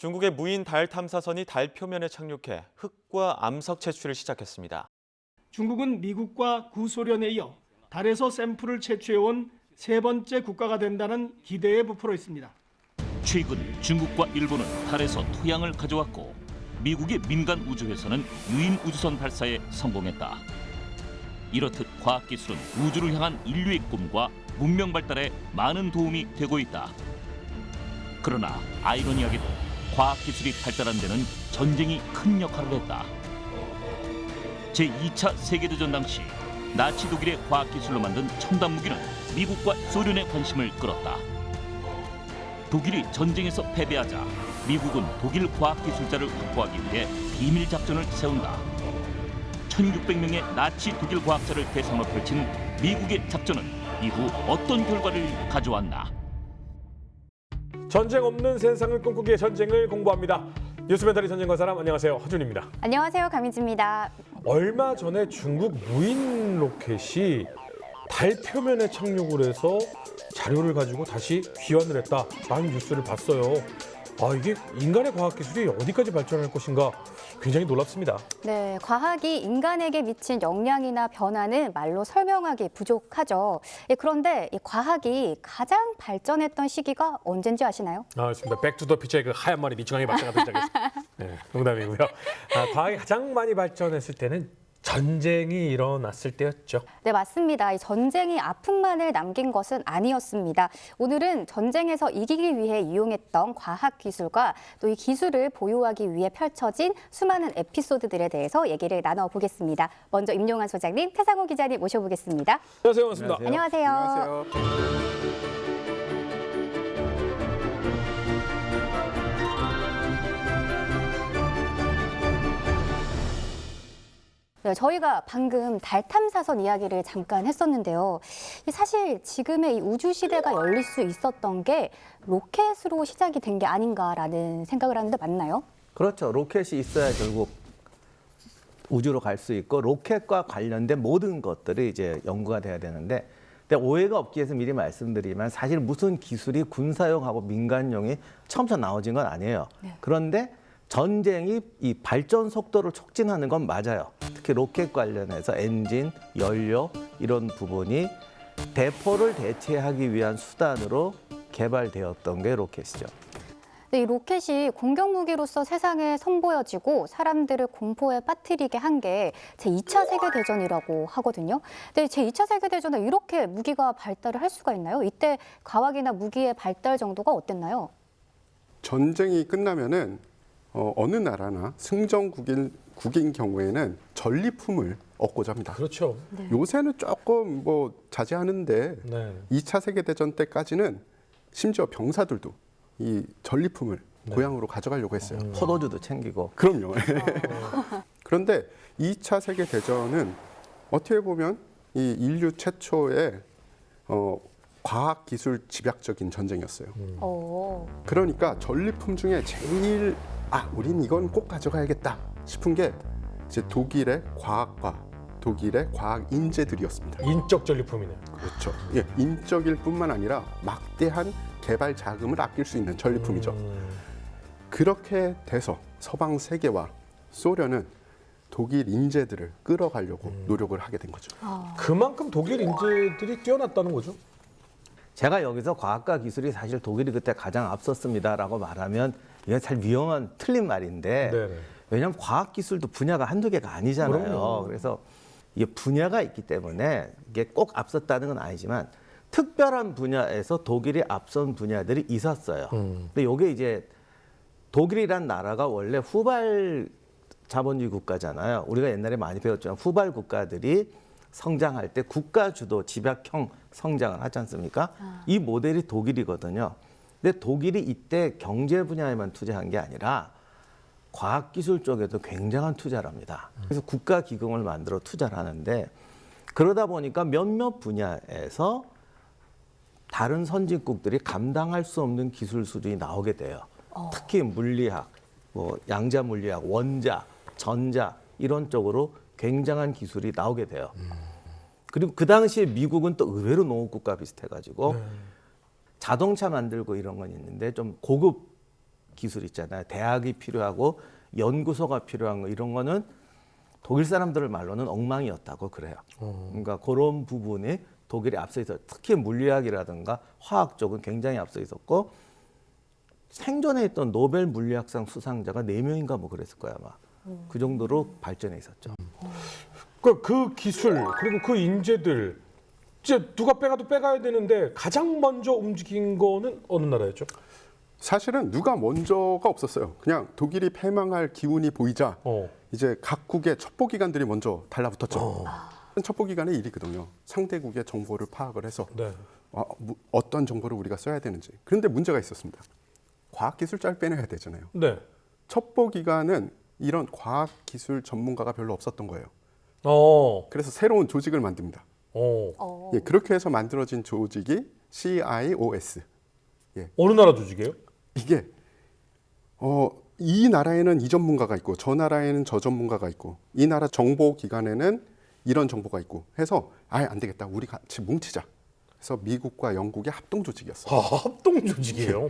중국의 무인 달 탐사선이 달 표면에 착륙해 흙과 암석 채취를 시작했습니다. 중국은 미국과 구소련에 이어 달에서 샘플을 채취해온 세 번째 국가가 된다는 기대에 부풀어 있습니다. 최근 중국과 일본은 달에서 토양을 가져왔고 미국의 민간 우주회사는 유인 우주선 발사에 성공했다. 이렇듯 과학기술은 우주를 향한 인류의 꿈과 문명 발달에 많은 도움이 되고 있다. 그러나 아이러니하게도 과학기술이 발달한 데는 전쟁이 큰 역할을 했다. 제2차 세계대전 당시 나치 독일의 과학기술로 만든 첨단 무기는 미국과 소련의 관심을 끌었다. 독일이 전쟁에서 패배하자 미국은 독일 과학기술자를 확보하기 위해 비밀 작전을 세운다. 1600명의 나치 독일 과학자를 대상으로 펼친 미국의 작전은 이후 어떤 결과를 가져왔나? 전쟁 없는 세상을 꿈꾸기에 전쟁을 공부합니다. 뉴스멘터리 전쟁과 사람, 안녕하세요. 허준입니다. 안녕하세요. 강민지입니다. 얼마 전에 중국 무인 로켓이 달 표면에 착륙을 해서 자료를 가지고 다시 귀환을 했다라는 뉴스를 봤어요. 이게 인간의 과학기술이 어디까지 발전할 것인가 굉장히 놀랍습니다. 네, 과학이 인간에게 미친 영향이나 변화는 말로 설명하기 부족하죠. 그런데 이 과학이 가장 발전했던 시기가 언젠지 아시나요? 맞습니다. 백투더피처의 그 하얀 머리 미충하게 발전하던 시작했습니다. 네, 농담이고요. 과학이 가장 많이 발전했을 때는 전쟁이 일어났을 때였죠. 네, 맞습니다. 이 전쟁이 아픔만을 남긴 것은 아니었습니다. 오늘은 전쟁에서 이기기 위해 이용했던 과학기술과 또 이 기술을 보유하기 위해 펼쳐진 수많은 에피소드들에 대해서 얘기를 나눠보겠습니다. 먼저 임용환 소장님, 태상호 기자님 모셔보겠습니다. 안녕하세요. 반갑습니다. 안녕하세요. 안녕하세요. 네, 저희가 방금 달 탐사선 이야기를 잠깐 했었는데요. 사실 지금의 이 우주 시대가 열릴 수 있었던 게 로켓으로 시작이 된 게 아닌가라는 생각을 하는데 맞나요? 그렇죠. 로켓이 있어야 결국 우주로 갈 수 있고 로켓과 관련된 모든 것들이 이제 연구가 돼야 되는데 근데 오해가 없기 위해서 미리 말씀드리면 사실 무슨 기술이 군사용하고 민간용이 처음부터 나오진 건 아니에요. 네. 그런데 전쟁이 이 발전 속도를 촉진하는 건 맞아요. 특히 로켓 관련해서 엔진, 연료 이런 부분이 대포를 대체하기 위한 수단으로 개발되었던 게 로켓이죠. 네, 이 로켓이 공격 무기로서 세상에 선보여지고 사람들을 공포에 빠뜨리게 한 게 제2차 세계대전이라고 하거든요. 근데 제2차 세계대전에 이렇게 무기가 발달을 할 수가 있나요? 이때 과학이나 무기의 발달 정도가 어땠나요? 전쟁이 끝나면은 어느 나라나 승전국인 경우에는 전리품을 얻고자 합니다. 그렇죠. 네. 요새는 조금 자제하는데 네. 2차 세계대전 때까지는 심지어 병사들도 이 전리품을 고향으로 가져가려고 했어요. 포도주도 챙기고. 그럼요. 그런데 2차 세계대전은 어떻게 보면 이 인류 최초의 과학기술 집약적인 전쟁이었어요. 그러니까 전리품 중에 제일 우린 이건 꼭 가져가야겠다 싶은 게 이제 독일의 과학과 독일의 과학 인재들이었습니다. 인적 전리품이네요. 그렇죠. 예, 인적일 뿐만 아니라 막대한 개발 자금을 아낄 수 있는 전리품이죠. 그렇게 돼서 서방 세계와 소련은 독일 인재들을 끌어가려고 노력을 하게 된 거죠. 그만큼 독일 인재들이 뛰어났다는 거죠. 제가 여기서 과학과 기술이 사실 독일이 그때 가장 앞섰습니다라고 말하면 이건 잘 위험한 틀린 말인데 네네. 왜냐하면 과학기술도 분야가 한두 개가 아니잖아요. 그럼요. 그래서 이게 분야가 있기 때문에 이게 꼭 앞섰다는 건 아니지만 특별한 분야에서 독일이 앞선 분야들이 있었어요. 근데 이게 이제 독일이란 나라가 원래 후발 자본주의 국가잖아요. 우리가 옛날에 많이 배웠지만 후발 국가들이 성장할 때 국가 주도 집약형 성장을 하지 않습니까? 이 모델이 독일이거든요. 근데 독일이 이때 경제 분야에만 투자한 게 아니라 과학기술 쪽에도 굉장한 투자를 합니다. 그래서 국가기금을 만들어 투자를 하는데 그러다 보니까 몇몇 분야에서 다른 선진국들이 감당할 수 없는 기술 수준이 나오게 돼요. 특히 물리학, 양자 물리학, 원자, 전자 이런 쪽으로 굉장한 기술이 나오게 돼요. 그리고 그 당시에 미국은 또 의외로 농업국가 비슷해가지고 자동차 만들고 이런 건 있는데 좀 고급 기술 있잖아요. 대학이 필요하고 연구소가 필요한 거 이런 거는 독일 사람들 말로는 엉망이었다고 그래요. 그러니까 그런 부분이 독일이 앞서 있어 특히 물리학이라든가 화학 쪽은 굉장히 앞서 있었고 생전에 있던 노벨 물리학상 수상자가 4명인가 뭐 그랬을 거야 아마. 그 정도로 발전해 있었죠. 그 기술 그리고 그 인재들 이제 누가 빼가도 빼가야 되는데 가장 먼저 움직인 거는 어느 나라였죠? 사실은 누가 먼저가 없었어요. 그냥 독일이 패망할 기운이 보이자 이제 각국의 첩보기관들이 먼저 달라붙었죠. 첩보기관의 일이거든요. 상대국의 정보를 파악을 해서 네. 어떤 정보를 우리가 써야 되는지. 그런데 문제가 있었습니다. 과학기술자를 빼내야 되잖아요. 네. 첩보기관은 이런 과학기술 전문가가 별로 없었던 거예요. 그래서 새로운 조직을 만듭니다. 예, 그렇게 해서 만들어진 조직이 CIOS. 어느 나라 조직이에요? 이게 이 나라에는 이 전문가가 있고 저 나라에는 저 전문가가 있고 이 나라 정보기관에는 이런 정보가 있고 해서 아예 안 되겠다. 우리 같이 뭉치자. 그래서 미국과 영국의 합동 조직이었어요. 합동 조직이에요.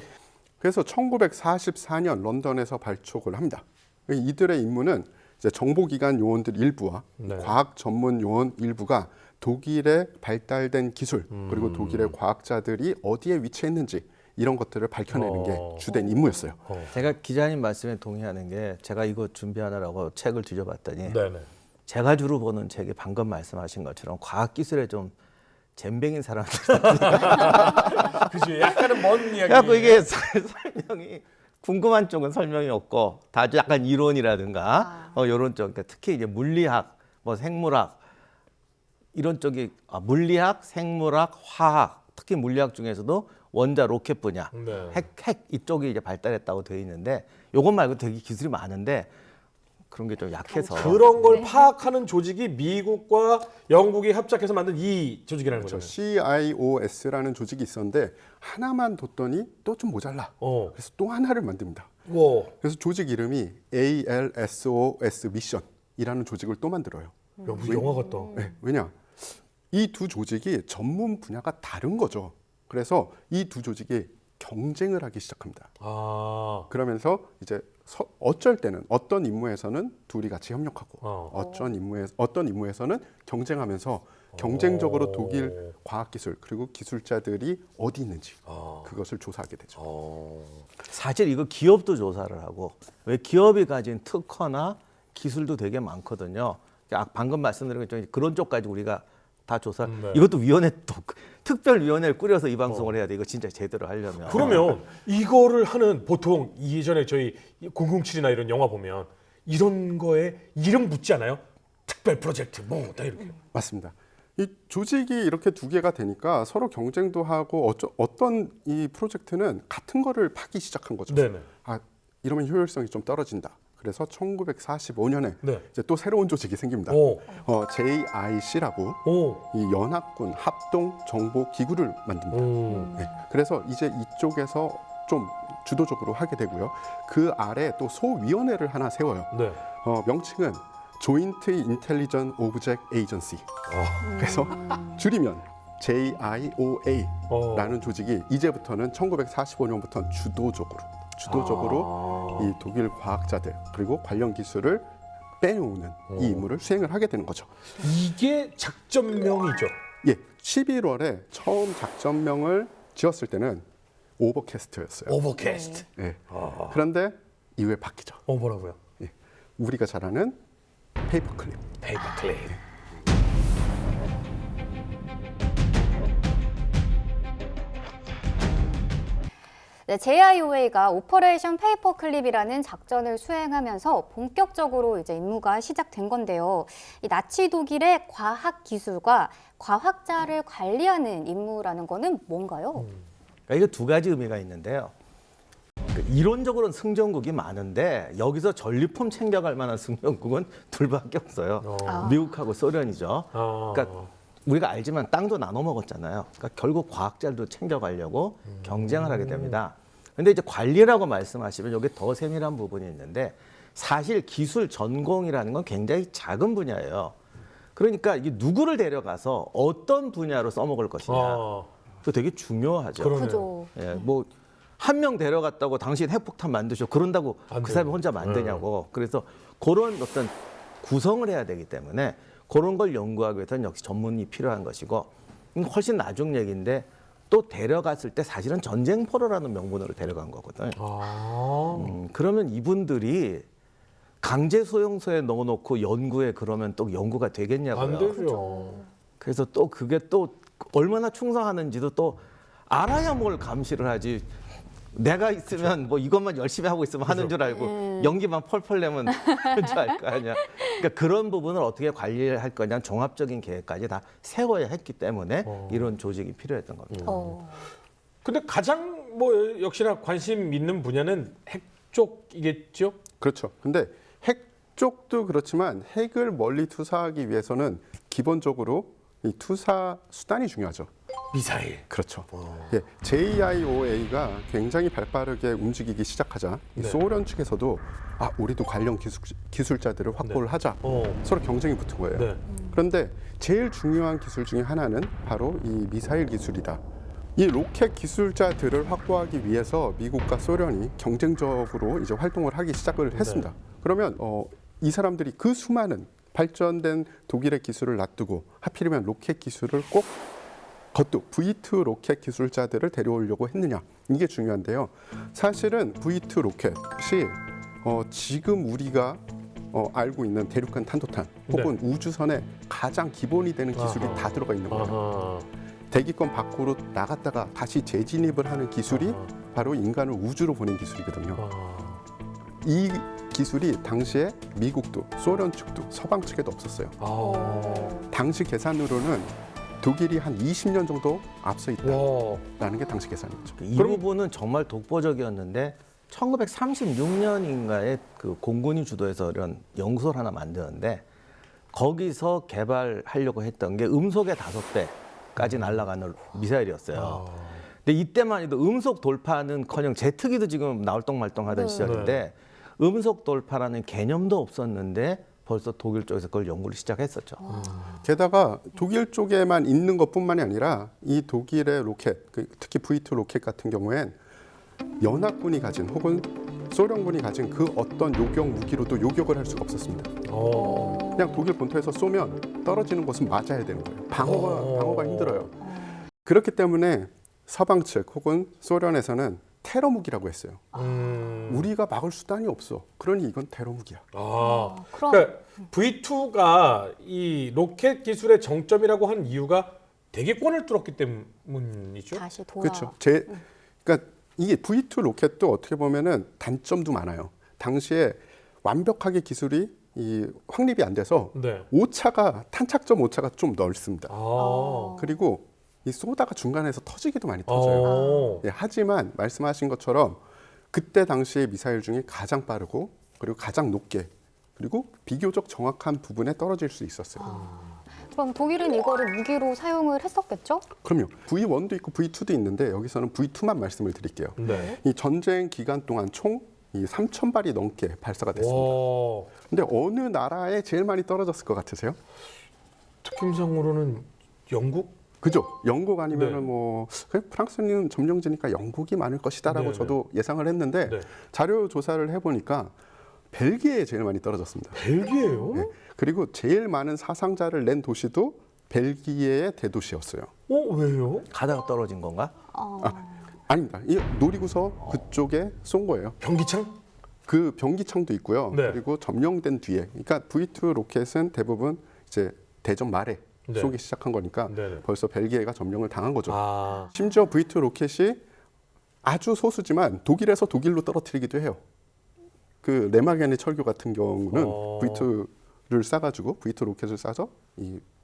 그래서 1944년 런던에서 발족을 합니다. 이들의 임무는 이제 정보기관 요원들 일부와 네. 과학 전문 요원 일부가 독일의 발달된 기술 그리고 독일의 과학자들이 어디에 위치했는지 이런 것들을 밝혀내는 게 주된 임무였어요. 제가 기자님 말씀에 동의하는 게 제가 이거 준비하느라고 책을 뒤져봤더니 네네. 제가 주로 보는 책이 방금 말씀하신 것처럼 과학기술에 좀 잼뱅인 사람들. 그지. 약간은 먼 이야기. 그래갖고 이게 설명이 궁금한 쪽은 설명이 없고 다 약간 이론이라든가 이런 쪽. 그러니까 특히 이제 물리학, 뭐 생물학 이런 쪽이 물리학, 생물학, 화학 특히 물리학 중에서도 원자 로켓 분야, 네. 핵 이쪽이 이제 발달했다고 되어 있는데 요것 말고 되게 기술이 많은데 그런 게 좀 약해서 그런 걸 파악하는 조직이 미국과 영국이 합작해서 만든 이 조직이라는 그렇죠. 거죠. CIOS라는 조직이 있었는데 하나만 뒀더니 또 좀 모자라. 그래서 또 하나를 만듭니다. 그래서 조직 이름이 ALSOS 미션이라는 조직을 또 만들어요. 무슨 영화 같다. 네, 왜냐? 이 두 조직이 전문 분야가 다른 거죠. 그래서 이 두 조직이 경쟁을 하기 시작합니다. 그러면서 이제 어쩔 때는 어떤 임무에서는 둘이 같이 협력하고 어떤 임무에서는 경쟁하면서 경쟁적으로 독일 과학기술 그리고 기술자들이 어디 있는지 그것을 조사하게 되죠. 사실 이거 기업도 조사를 하고 왜 기업이 가진 특허나 기술도 되게 많거든요. 방금 말씀드린 것처럼 그런 쪽까지 우리가 다 조사. 이것도 위원회 또 특별위원회를 꾸려서 이 방송을 해야 돼. 이거 진짜 제대로 하려면. 그러면 이거를 하는 보통 이전에 저희 007이나 이런 영화 보면 이런 거에 이름 붙지 않아요? 특별 프로젝트 뭐 다 이렇게. 맞습니다. 이 조직이 이렇게 두 개가 되니까 서로 경쟁도 하고 어떤 이 프로젝트는 같은 거를 파기 시작한 거죠. 네네. 이러면 효율성이 좀 떨어진다. 그래서 1945년에 네. 이제 또 새로운 조직이 생깁니다. JIC라고 이 연합군 합동 정보 기구를 만듭니다. 네. 그래서 이제 이쪽에서 좀 주도적으로 하게 되고요. 그 아래 또 소위원회를 하나 세워요. 네. 명칭은 Joint Intelligence Object Agency. 그래서 줄이면 JIOA라는 조직이 이제부터는 1945년부터는 주도적으로 이 독일 과학자들 그리고 관련 기술을 빼놓는 이 임무를 수행을 하게 되는 거죠. 이게 작전명이죠. 예, 11월에 처음 작전명을 지었을 때는 오버캐스트였어요. 오버캐스트. 예. 그런데 이후에 바뀌죠. 뭐라고요? 예, 우리가 잘 아는 페이퍼클립. 페이퍼클립. 네, JIOA가 오퍼레이션 페이퍼클립이라는 작전을 수행하면서 본격적으로 이제 임무가 시작된 건데요. 이 나치 독일의 과학 기술과 과학자를 관리하는 임무라는 거는 뭔가요? 그러니까 이거 두 가지 의미가 있는데요. 이론적으로는 승전국이 많은데 여기서 전리품 챙겨갈 만한 승전국은 둘밖에 없어요. 미국하고 소련이죠. 그러니까 우리가 알지만 땅도 나눠 먹었잖아요. 그러니까 결국 과학자들도 챙겨가려고 경쟁을 하게 됩니다. 근데 이제 관리라고 말씀하시면 여기 더 세밀한 부분이 있는데 사실 기술 전공이라는 건 굉장히 작은 분야예요. 그러니까 이게 누구를 데려가서 어떤 분야로 써먹을 것이냐. 그거 되게 중요하죠. 그죠. 예, 뭐 한 명 데려갔다고 당신 핵폭탄 만드셔 그런다고 안 그 사람이 돼요. 혼자 만드냐고. 그래서 그런 어떤 구성을 해야 되기 때문에 그런 걸 연구하기 위해서는 역시 전문이 필요한 것이고 훨씬 나중 얘기인데 또 데려갔을 때 사실은 전쟁 포로라는 명분으로 데려간 거거든. 그러면 이분들이 강제 소용소에 넣어놓고 연구에 그러면 또 연구가 되겠냐고요. 안 되죠. 그래서 또 그게 또 얼마나 충성하는지도 또 알아야 뭘 감시를 하지. 내가 있으면 뭐 이것만 열심히 하고 있으면 하는 줄 알고 연기만 펄펄 내면 하는 줄 알 거 아니야. 그러니까 그런 부분을 어떻게 관리할 거냐 종합적인 계획까지 다 세워야 했기 때문에 이런 조직이 필요했던 겁니다. 근데 가장 뭐 역시나 관심 있는 분야는 핵 쪽이겠죠? 그렇죠. 근데 핵 쪽도 그렇지만 핵을 멀리 투사하기 위해서는 기본적으로 이 투사 수단이 중요하죠. 미사일. 그렇죠. 예, JIOA가 굉장히 발빠르게 움직이기 시작하자 이 네. 소련 측에서도 아 우리도 관련 기술자들을 확보를 하자 서로 경쟁이 붙은 거예요. 네. 그런데 제일 중요한 기술 중에 하나는 바로 이 미사일 기술이다. 이 로켓 기술자들을 확보하기 위해서 미국과 소련이 경쟁적으로 이제 활동을 하기 시작을 했습니다. 그러면 이 사람들이 그 수많은 발전된 독일의 기술을 놔두고 하필이면 로켓 기술을 꼭 겉도 V2 로켓 기술자들을 데려오려고 했느냐 이게 중요한데요. 사실은 V2 로켓이 지금 우리가 알고 있는 대륙간 탄도탄 혹은 우주선의 가장 기본이 되는 기술이 다 들어가 있는 거예요. 대기권 밖으로 나갔다가 다시 재진입을 하는 기술이 바로 인간을 우주로 보낸 기술이거든요. 이 기술이 당시에 미국도 소련 측도 서방 측에도 없었어요. 당시 계산으로는 독일이 한 20년 정도 앞서 있다라는 게 당시 계산이죠. 이 부분은 정말 독보적이었는데 1936년인가에 그 공군이 주도해서 이런 연구소를 하나 만드는데 거기서 개발하려고 했던 게 음속의 5배까지 날아가는 미사일이었어요. 근데 이때만 해도 음속 돌파는커녕 제트기도 지금 나올똥말똥하던 시절인데 음속 돌파라는 개념도 없었는데 벌써 독일 쪽에서 그걸 연구를 시작했었죠. 게다가 독일 쪽에만 있는 것뿐만이 아니라 이 독일의 로켓, 특히 V2 로켓 같은 경우엔 연합군이 가진 혹은 소련군이 가진 그 어떤 요격 무기로도 요격을 할 수가 없었습니다. 그냥 독일 본토에서 쏘면 떨어지는 곳은 맞아야 되는 거예요. 방어가 힘들어요. 그렇기 때문에 서방 측 혹은 소련에서는 테러 무기라고 했어요. 우리가 막을 수단이 없어. 그러니 이건 테러 무기야. 그러니까 V2가 이 로켓 기술의 정점이라고 한 이유가 대기권을 뚫었기 때문이죠. 다시 돌아. 그렇죠. 그러니까 이게 V2 로켓도 어떻게 보면은 단점도 많아요. 당시에 완벽하게 기술이 확립이 안 돼서 탄착점 오차가 좀 넓습니다. 그리고 이 쏘다가 중간에서 터지기도 많이 터져요. 하지만 말씀하신 것처럼 그때 당시의 미사일 중에 가장 빠르고 그리고 가장 높게 그리고 비교적 정확한 부분에 떨어질 수 있었어요. 그럼 독일은 이거를 무기로 사용을 했었겠죠? 그럼요. V1도 있고 V2도 있는데 여기서는 V2만 말씀을 드릴게요. 이 전쟁 기간 동안 총 3,000발이 넘게 발사가 됐습니다. 근데 어느 나라에 제일 많이 떨어졌을 것 같으세요? 특kim상으로는 영국? 그죠. 영국 아니면은 뭐 프랑스는 점령지니까 영국이 많을 것이다라고 저도 예상을 했는데 자료 조사를 해보니까 벨기에에 제일 많이 떨어졌습니다. 벨기에요? 네. 그리고 제일 많은 사상자를 낸 도시도 벨기에의 대도시였어요. 왜요? 가다가 떨어진 건가? 아닙니다. 이 놀이구서 그쪽에 쏜 거예요. 변기창? 그 변기창도 있고요. 그리고 점령된 뒤에, 그러니까 V2 로켓은 대부분 이제 대전 말에 쏘기 시작한 거니까 벌써 벨기에가 점령을 당한 거죠. 심지어 V2 로켓이 아주 소수지만 독일에서 독일로 떨어뜨리기도 해요. 그 레마겐의 철교 같은 경우는 V2를 쏴가지고 V2 로켓을 쏴서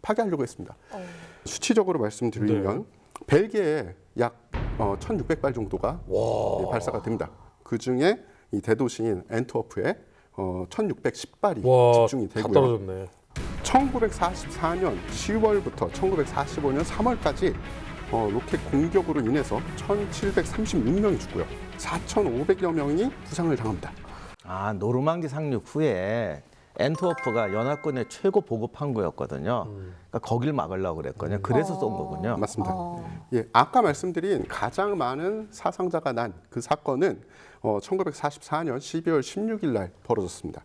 파괴하려고 했습니다. 수치적으로 말씀드리면 벨기에에 약 1,600발 정도가 발사가 됩니다. 그 중에 이 대도시인 앤트워프에 1,610발이 집중이 되고요. 다 떨어졌네. 1944년 10월부터 1945년 3월까지 로켓 공격으로 인해서 1,736명이 죽고요. 4,500여 명이 부상을 당합니다. 노르망디 상륙 후에 엔트워프가 연합군의 최고 보급 항구였거든요. 그러니까 거길 막으려고 그랬거든요. 그래서 쏜 거군요. 맞습니다. 예, 아까 말씀드린 가장 많은 사상자가 난 그 사건은 1944년 12월 16일 날 벌어졌습니다.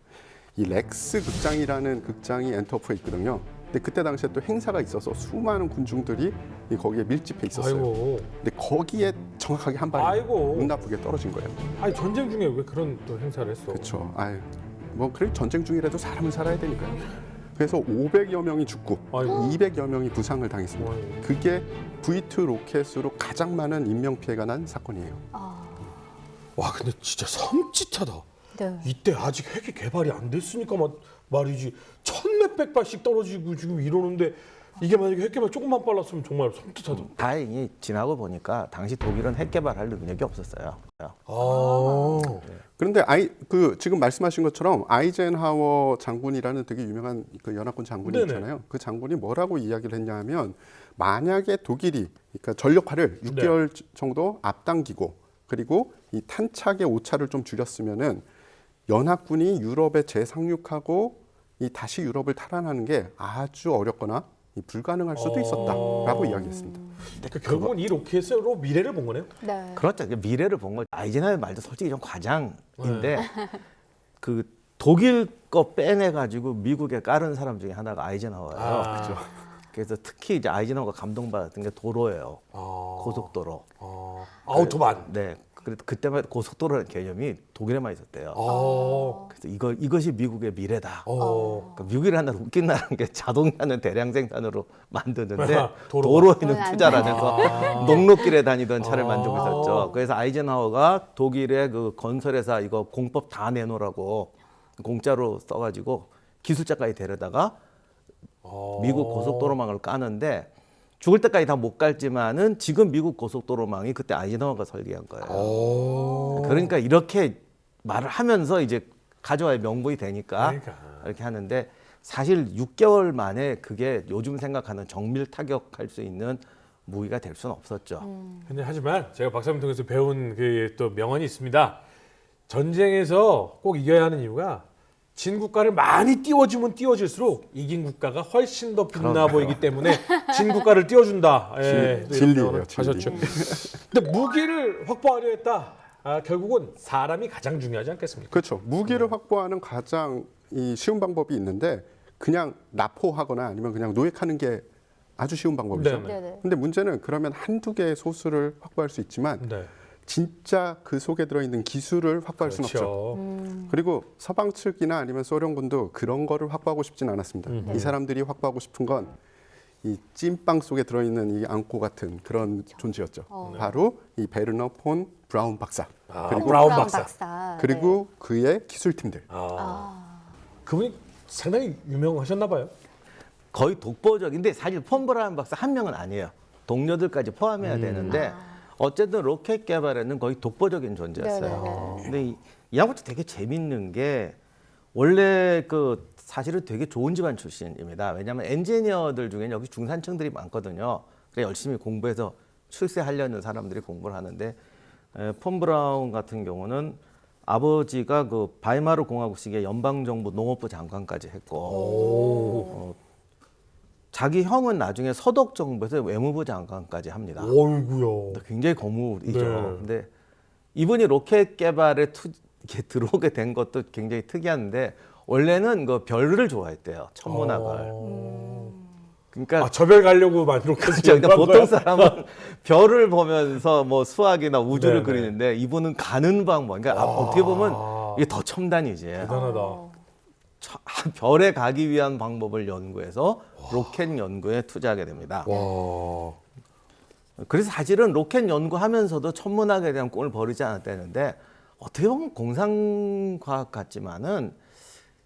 이 렉스 극장이라는 극장이 엔트워프에 있거든요. 근데 그때 당시에 또 행사가 있어서 수많은 군중들이 거기에 밀집해 있었어요. 아이고. 근데 거기에 정확하게 한 발이 아이고. 운 나쁘게 떨어진 거예요. 아니 전쟁 중에 왜 그런 또 행사를 했어? 그렇죠. 아유, 뭐 그래 전쟁 중이라도 사람은 살아야 되니까요. 그래서 500여 명이 죽고 아이고. 200여 명이 부상을 당했습니다. 아이고. 그게 V2 로켓으로 가장 많은 인명 피해가 난 사건이에요. 와 근데 진짜 섬찟하다. 네. 이때 아직 핵이 개발이 안 됐으니까 말이지 천몇백 발씩 떨어지고 지금 이러는데 이게 만약에 핵 개발 조금만 빨랐으면 정말 섬찟하다. 다행히 지나고 보니까 당시 독일은 핵 개발할 능력이 없었어요. 아. 그런데 지금 말씀하신 것처럼 아이젠하워 장군이라는 되게 유명한 그 연합군 장군이 네네. 있잖아요. 그 장군이 뭐라고 이야기를 했냐면 만약에 독일이 그러니까 전력화를 6개월 정도 앞당기고 그리고 이 탄착의 오차를 좀 줄였으면은 연합군이 유럽에 재상륙하고 이 다시 유럽을 탈환하는 게 아주 어렵거나 불가능할 수도 있었다라고 이야기했습니다. 그러니까 결국은 이 로켓으로 미래를 본 거네요. 네. 그렇죠. 미래를 본 거죠. 아이젠하워의 말도 솔직히 좀 과장인데 그 독일 거 빼내 가지고 미국에 깔은 사람 중에 하나가 아이젠하워예요. 그렇죠. 그래서 특히 이제 아이젠하워가 감동받았던 게 도로예요. 고속도로. 아우토반. 네. 그래도 그때만 고속도로라는 개념이 독일에만 있었대요. 아. 그래서 이것이 미국의 미래다. 어. 그러니까 미국이라는 나라 웃긴 나라는 게 자동차는 대량 생산으로 만드는데 도로가. 도로에는 투자를 안 해서 녹록길에 다니던 차를 만들고 있었죠. 그래서 아이젠하워가 독일의 그 건설회사 이거 공법 다 내놓으라고 공짜로 써가지고 기술자까지 데려다가 미국 고속도로망을 까는데 죽을 때까지 다 못 갈지만은 지금 미국 고속도로망이 그때 아이젠하워가 설계한 거예요. 그러니까 이렇게 말을 하면서 이제 가져와야 명분이 되니까 그러니까. 이렇게 하는데 사실 6개월 만에 그게 요즘 생각하는 정밀 타격할 수 있는 무기가 될 수는 없었죠. 근데 하지만 제가 박사님 통해서 배운 그 또 명언이 있습니다. 전쟁에서 꼭 이겨야 하는 이유가 진 국가를 많이 띄워주면 띄워질수록 이긴 국가가 훨씬 더 빛나 보이기 때문에 진 국가를 띄워준다. 예, 또 이런 진리예요, 명언을 진리. 하셨죠. 근데 무기를 확보하려 했다. 결국은 사람이 가장 중요하지 않겠습니까? 그렇죠. 무기를 확보하는 가장 쉬운 방법이 있는데 그냥 납포하거나 아니면 그냥 노획하는 게 아주 쉬운 방법이죠. 네. 네네. 근데 문제는 그러면 한두 개의 소수를 확보할 수 있지만 네. 진짜 그 속에 들어있는 기술을 확보할 수는 없죠. 그리고 서방 측이나 아니면 소련군도 그런 거를 확보하고 싶진 않았습니다. 이 사람들이 확보하고 싶은 건 이 찐빵 속에 들어있는 이 앙코 같은 그런 존재였죠. 바로 이 베르너 폰 브라운 박사. 그리고 브라운 박사. 그리고 그의 기술팀들. 그분이 상당히 유명하셨나 봐요. 거의 독보적인데 사실 폰 브라운 박사 한 명은 아니에요. 동료들까지 포함해야 되는데 어쨌든 로켓 개발에는 거의 독보적인 존재였어요. 근데 이 양반도 되게 재밌는 게 원래 그 사실은 되게 좋은 집안 출신입니다. 왜냐하면 엔지니어들 중에 여기 중산층들이 많거든요. 그래 열심히 공부해서 출세하려는 사람들이 공부를 하는데 폰 브라운 같은 경우는 아버지가 그 바이마르 공화국 시기에 연방정부 농업부 장관까지 했고 자기 형은 나중에 서독 정부에서 외무부 장관까지 합니다. 어이구야. 굉장히 거물이죠. 네. 근데 이분이 로켓 개발에 이렇게 들어오게 된 것도 굉장히 특이한데 원래는 그 별을 좋아했대요. 천문학을. 그러니까 저별 가려고 많이 로켓을 그렇죠. 그러니까 연구한 보통 거야? 사람은 별을 보면서 뭐 수학이나 우주를 네네. 그리는데 이분은 가는 방법. 그러니까 어떻게 보면 이게 더 첨단이지. 대단하다. 별에 가기 위한 방법을 연구해서 로켓 연구에 투자하게 됩니다. 와. 그래서 사실은 로켓 연구하면서도 천문학에 대한 꿈을 버리지 않았다는데 어떻게 보면 공상과학 같지만은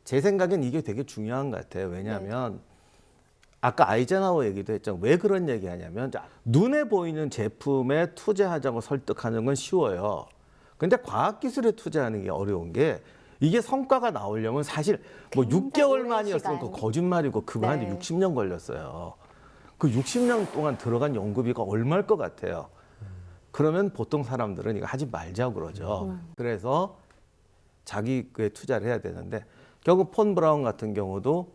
제 생각엔 이게 되게 중요한 것 같아요. 왜냐하면 아까 아이젠하워 얘기도 했죠. 왜 그런 얘기하냐면 눈에 보이는 제품에 투자하자고 설득하는 건 쉬워요. 근데 과학기술에 투자하는 게 어려운 게 이게 성과가 나오려면 사실 뭐 6개월 만이었으면 그 거짓말이고 그거 하는데 60년 걸렸어요. 그 60년 동안 들어간 연구비가 얼마일 것 같아요. 그러면 보통 사람들은 이거 하지 말자고 그러죠. 그래서 자기에 투자를 해야 되는데 결국 폰 브라운 같은 경우도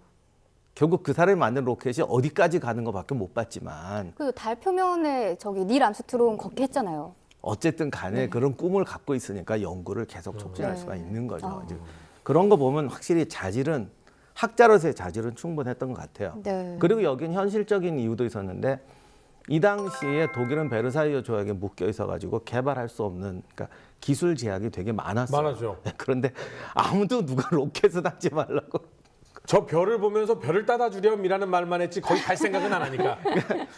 결국 그 사람이 만든 로켓이 어디까지 가는 것밖에 못 봤지만 그 달 표면에 저기 닐 암스트롱 걷게 했잖아요. 어쨌든 간에 그런 꿈을 갖고 있으니까 연구를 계속 촉진할 네. 수가 있는 거죠. 아. 이제 그런 거 보면 확실히 자질은 학자로서의 자질은 충분했던 것 같아요. 네. 그리고 여긴 현실적인 이유도 있었는데 이 당시에 독일은 베르사유 조약에 묶여 있어가지고 개발할 수 없는 그러니까 기술 제약이 되게 많았어요. 많았죠. 그런데 아무도 누가 로켓을 하지 말라고. 저 별을 보면서 별을 따다 주렴이라는 말만 했지 거기 갈 생각은 안 하니까.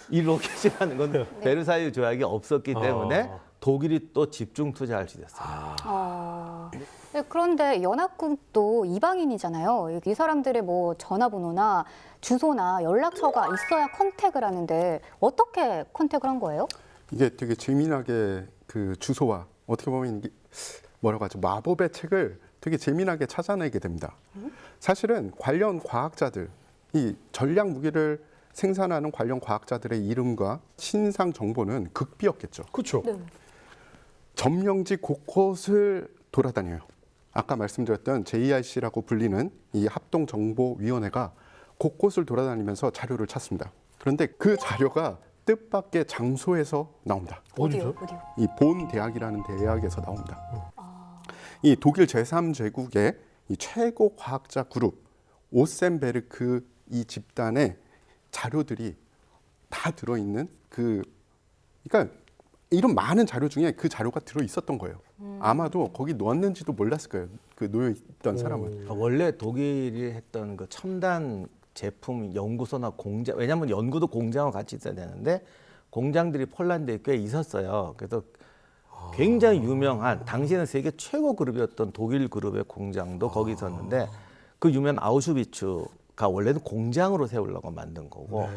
이 로켓이라는 건 네. 베르사유 조약이 없었기 때문에 독일이 또 집중 투자할 수 있었어요. 네, 그런데 연합국도 이방인이잖아요. 이 사람들의 뭐 전화번호나 주소나 연락처가 있어야 컨택을 하는데 어떻게 컨택을 한 거예요? 이게 되게 재미나게 그 주소와 어떻게 보면 이게 뭐라고 하죠? 마법의 책을 되게 재미나게 찾아내게 됩니다. 사실은 관련 과학자들, 이 전략 무기를 생산하는 관련 과학자들의 이름과 신상 정보는 극비였겠죠. 그렇죠. 점령지 곳곳을 돌아다녀요. 아까 말씀드렸던 JIC라고 불리는 이 합동정보위원회가 곳곳을 돌아다니면서 자료를 찾습니다. 그런데 그 자료가 뜻밖의 장소에서 나옵니다. 어디요? 이 본 대학이라는 대학에서 나옵니다. 이 독일 제3제국의 이 최고 과학자 그룹 오센베르크 이 집단의 자료들이 다 들어있는 그러니까 이런 많은 자료 중에 그 자료가 들어 있었던 거예요. 아마도 거기 넣었는지도 몰랐을 거예요. 그 놓여 있던 사람은. 원래 독일이 했던 그 첨단 제품 연구소나 공장, 왜냐하면 연구도 공장과 같이 있어야 되는데 공장들이 폴란드에 꽤 있었어요. 그래서 굉장히 유명한 당시에는 세계 최고 그룹이었던 독일 그룹의 공장도 거기 있었는데 그 유명한 아우슈비츠가 원래는 공장으로 세우려고 만든 거고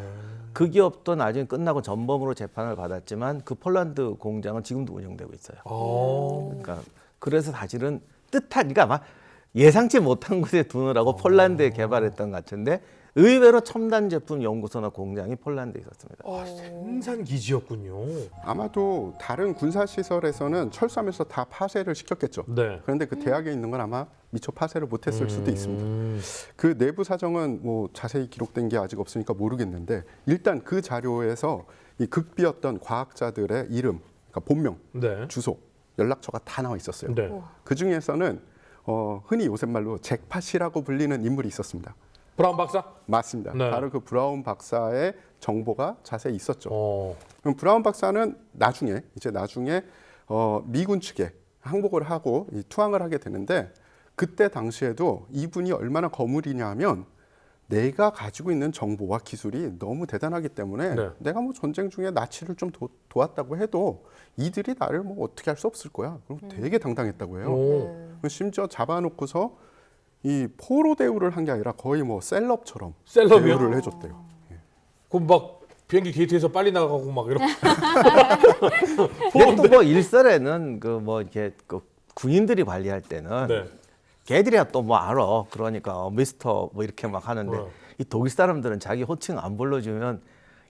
그 기업도 나중에 끝나고 전범으로 재판을 받았지만 그 폴란드 공장은 지금도 운영되고 있어요. 그러니까 그래서 사실은 그러니까 아마 예상치 못한 곳에 두느라고 폴란드에 개발했던 것 같은데 의외로 첨단 제품 연구소나 공장이 폴란드에 있었습니다. 생산 기지였군요. 아마도 다른 군사 시설에서는 철수하면서 다 파쇄를 시켰겠죠. 네. 그런데 그 대학에 있는 건 아마 미처 파쇄를 못했을 수도 있습니다. 그 내부 사정은 뭐 자세히 기록된 게 아직 없으니까 모르겠는데 일단 그 자료에서 이 극비였던 과학자들의 이름, 그러니까 본명, 네. 주소, 연락처가 다 나와 있었어요. 네. 그 중에서는 흔히 요새 말로 잭팟이라고 불리는 인물이 있었습니다. 브라운 박사? 맞습니다. 네. 바로 그 브라운 박사의 정보가 자세히 있었죠. 어. 그럼 브라운 박사는 나중에 미군 측에 항복을 하고 투항을 하게 되는데 그때 당시에도 이분이 얼마나 거물이냐면 내가 가지고 있는 정보와 기술이 너무 대단하기 때문에 네. 내가 뭐 전쟁 중에 나치를 좀 도왔다고 해도 이들이 나를 뭐 어떻게 할 수 없을 거야. 그럼 되게 당당했다고 해요. 오. 심지어 잡아놓고서 이 포로 대우를 한 게 아니라 거의 뭐 셀럽처럼 셀럽이요? 대우를 해줬대요. 그럼 막 비행기 게이트에서 빨리 나가고 막 이런. 근데 또 뭐 일설에는 그 뭐 이렇게 그 군인들이 관리할 때는 네. 걔들이야 또 뭐 알아. 그러니까 미스터 뭐 이렇게 막 하는데 네. 이 독일 사람들은 자기 호칭 안 불러주면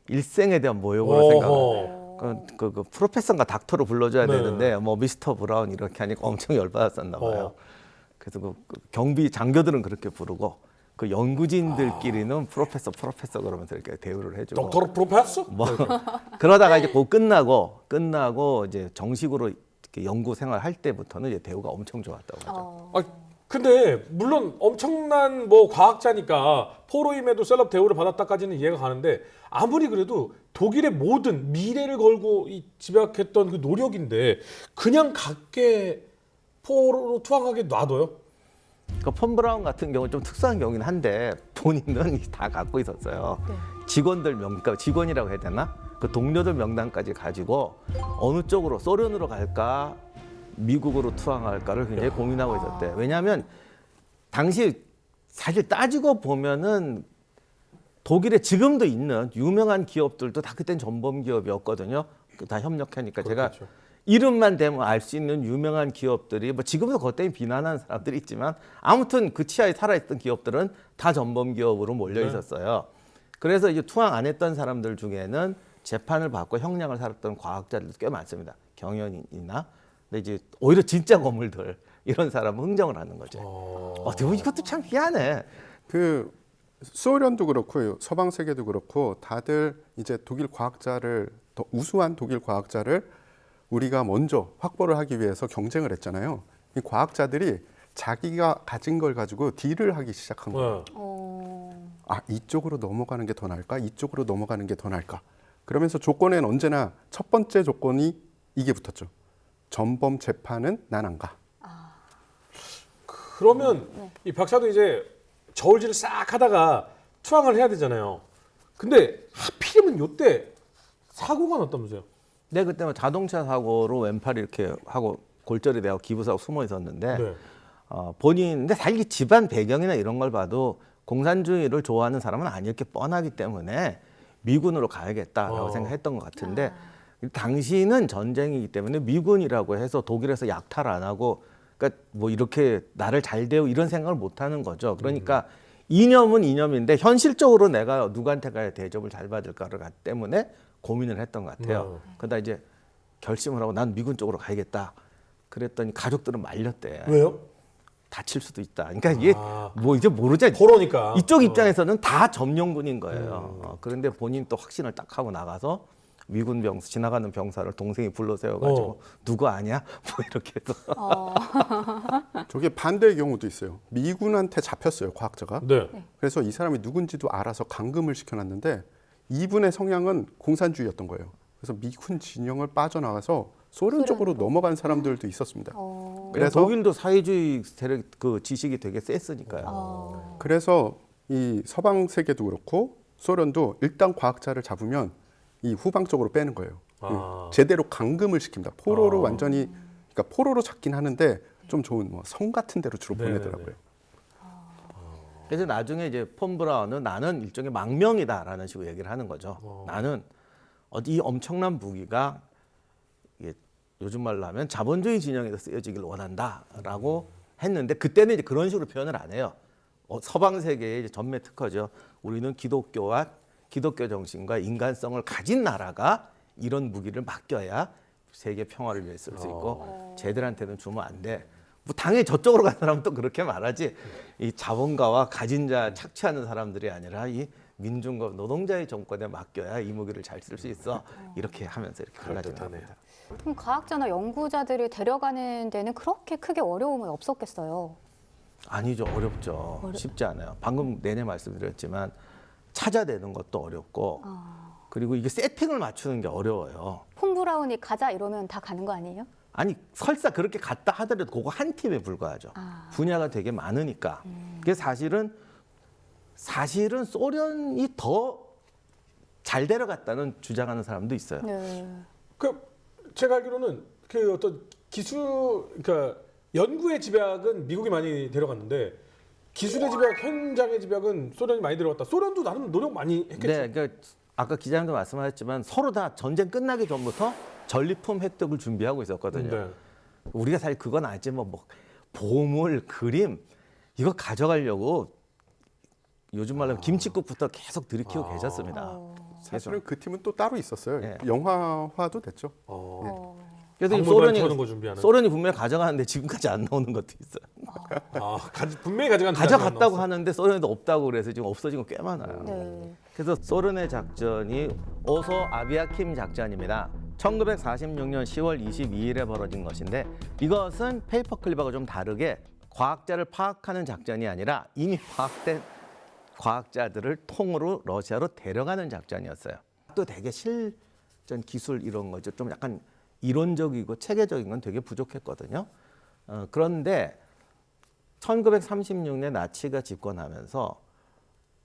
일생에 대한 모욕으로 생각해요. 그 프로페서인가 닥터로 불러줘야 네. 되는데 뭐 미스터 브라운 이렇게 하니까 엄청 열받았었나 봐요. 어. 그래서 그 경비 장교들은 그렇게 부르고 그 연구진들끼리는 프로페서 그러면서 이렇게 대우를 해주고. 닥터 프로페서? 뭐 그러다가 이제 곧 끝나고 이제 정식으로 이렇게 연구 생활할 때부터는 이제 대우가 엄청 좋았다고 하죠. 아, 근데 물론 엄청난 뭐 과학자니까 포로임에도 셀럽 대우를 받았다까지는 이해가 가는데 아무리 그래도 독일의 모든 미래를 걸고 이 집약했던 그 노력인데 그냥 각계 포로로 투항하게 놔둬요? 그 폰 브라운 같은 경우는 좀 특수한 경우긴 한데 본인은 다 갖고 있었어요. 직원들 그러니까 직원이라고 해야 되나? 그 동료들 명단까지 가지고 어느 쪽으로 소련으로 갈까 미국으로 투항할까를 굉장히 고민하고 있었대요. 왜냐하면 당시 사실 따지고 보면은 독일에 지금도 있는 유명한 기업들도 다 그땐 전범 기업이었거든요. 다 협력하니까 제가 그렇죠. 이름만 대면 알 수 있는 유명한 기업들이 뭐 지금도 그것 때문에 비난하는 사람들이 있지만 아무튼 그 치하에 살아있던 기업들은 다 전범 기업으로 몰려 있었어요. 그래서 이제 투항 안 했던 사람들 중에는 재판을 받고 형량을 살았던 과학자들도 꽤 많습니다. 경연이나 근데 이제 오히려 진짜 거물들 이런 사람은 흥정을 하는 거죠. 어떻게 보면 이것도 참 희한해. 그 소련도 그렇고 서방 세계도 그렇고 다들 이제 독일 과학자를 더 우수한 독일 과학자를 우리가 먼저 확보를 하기 위해서 경쟁을 했잖아요. 이 과학자들이 자기가 가진 걸 가지고 딜을 하기 시작한 거예요. 아, 이쪽으로 넘어가는 게 더 나을까? 이쪽으로 넘어가는 게 더 나을까? 그러면서 조건엔 언제나 첫 번째 조건이 이게 붙었죠. 전범 재판은 난 안 가. 그러면 이 박사도 이제 저울질을 싹 하다가 투항을 해야 되잖아요. 근데 하필이면 요때 사고가 났다면서요? 네, 그때 뭐 자동차 사고로 왼팔이 이렇게 하고 골절이 되고 기부사고 숨어 있었는데 네. 본인 근데 사실 집안 배경이나 이런 걸 봐도 공산주의를 좋아하는 사람은 아닐 게 뻔하기 때문에 미군으로 가야겠다라고 생각했던 것 같은데 당시는 전쟁이기 때문에 미군이라고 해서 독일에서 약탈 안 하고 그러니까 뭐 이렇게 나를 잘 대우 이런 생각을 못 하는 거죠. 그러니까 이념은 이념인데 현실적으로 내가 누구한테 가야 대접을 잘 받을까를 때문에 고민을 했던 것 같아요. 그러다 이제 결심을 하고 난 미군 쪽으로 가야겠다. 그랬더니 가족들은 말렸대. 왜요? 다칠 수도 있다. 그러니까 이게 뭐 이제 모르죠. 포로니까. 이쪽 입장에서는 다 점령군인 거예요. 그런데 본인 또 확신을 딱 하고 나가서 미군 병사 지나가는 병사를 동생이 불러 세워가지고 누구 아냐? 뭐 이렇게 해서 저게 반대의 경우도 있어요. 미군한테 잡혔어요, 과학자가. 네. 그래서 이 사람이 누군지도 알아서 감금을 시켜놨는데 이분의 성향은 공산주의였던 거예요. 그래서 미군 진영을 빠져나가서 소련 쪽으로 넘어간 사람들도 있었습니다. 그래서 독일도 사회주의 세력 그 지식이 되게 셌으니까요. 그래서 이 서방 세계도 그렇고 소련도 일단 과학자를 잡으면 이 후방 쪽으로 빼는 거예요. 제대로 감금을 시킵니다. 포로로 완전히 그러니까 포로로 잡긴 하는데 좀 좋은 뭐 성 같은 데로 주로 보내더라고요. 그래서 나중에 이제 폰 브라운은 나는 일종의 망명이다라는 식으로 얘기를 하는 거죠. 나는 이 엄청난 무기가 이게 요즘 말로 하면 자본주의 진영에서 쓰여지길 원한다라고 했는데 그때는 이제 그런 식으로 표현을 안 해요. 서방 세계의 전매 특허죠. 우리는 기독교 정신과 인간성을 가진 나라가 이런 무기를 맡겨야 세계 평화를 위해 쓸 수 있고 쟤들한테는 주면 안 돼. 뭐 당연히 저쪽으로 간 사람은 또 그렇게 말하지. 이 자본가와 가진 자 착취하는 사람들이 아니라 이 민중과 노동자의 정권에 맡겨야 이 무기를 잘 쓸 수 있어. 이렇게 하면서 이렇게 갈라지는 겁니다. 그럼 과학자나 연구자들을 데려가는 데는 그렇게 크게 어려움은 없었겠어요. 아니죠. 어렵죠. 쉽지 않아요. 방금 내내 말씀드렸지만 찾아내는 것도 어렵고 그리고 이게 세팅을 맞추는 게 어려워요. 폰 브라운이 가자 이러면 다 가는 거 아니에요? 아니 설사 그렇게 갔다 하더라도 그거 한 팀에 불과하죠. 분야가 되게 많으니까. 그게 사실은 소련이 더 잘 데려갔다는 주장하는 사람도 있어요. 네. 그 제가 알기로는 그 어떤 그러니까 연구의 집약은 미국이 많이 데려갔는데 기술의 집약, 현장의 집약은 소련이 많이 데려갔다. 소련도 나름 노력 많이 했겠죠. 네, 그러니까 아까 기자님도 말씀하셨지만 서로 다 전쟁 끝나기 전부터 전리품 획득을 준비하고 있었거든요. 네. 우리가 사실 그건 알지만 뭐 보물, 그림 이거 가져가려고 요즘 말로 김칫국부터 계속 들이키고 계셨습니다. 사실은 그 팀은 또 따로 있었어요. 네. 영화화도 됐죠. 그래서 박물관 채우는 거 준비하는. 소련이 분명히 가져가는데 지금까지 안 나오는 것도 있어요. 분명히 가져간 가져갔다고 하는데 소련에도 없다고 그래서 지금 없어진 거 꽤 많아요. 네. 그래서 소련의 작전이 오소 아비아킴 작전입니다. 1946년 10월 22일에 벌어진 것인데 이것은 페이퍼클립하고 좀 다르게 과학자를 파악하는 작전이 아니라 이미 파악된 과학자들을 통으로 러시아로 데려가는 작전이었어요. 또 되게 실전 기술 이런 거죠. 좀 약간 이론적이고 체계적인 건 되게 부족했거든요. 그런데 1936년 나치가 집권하면서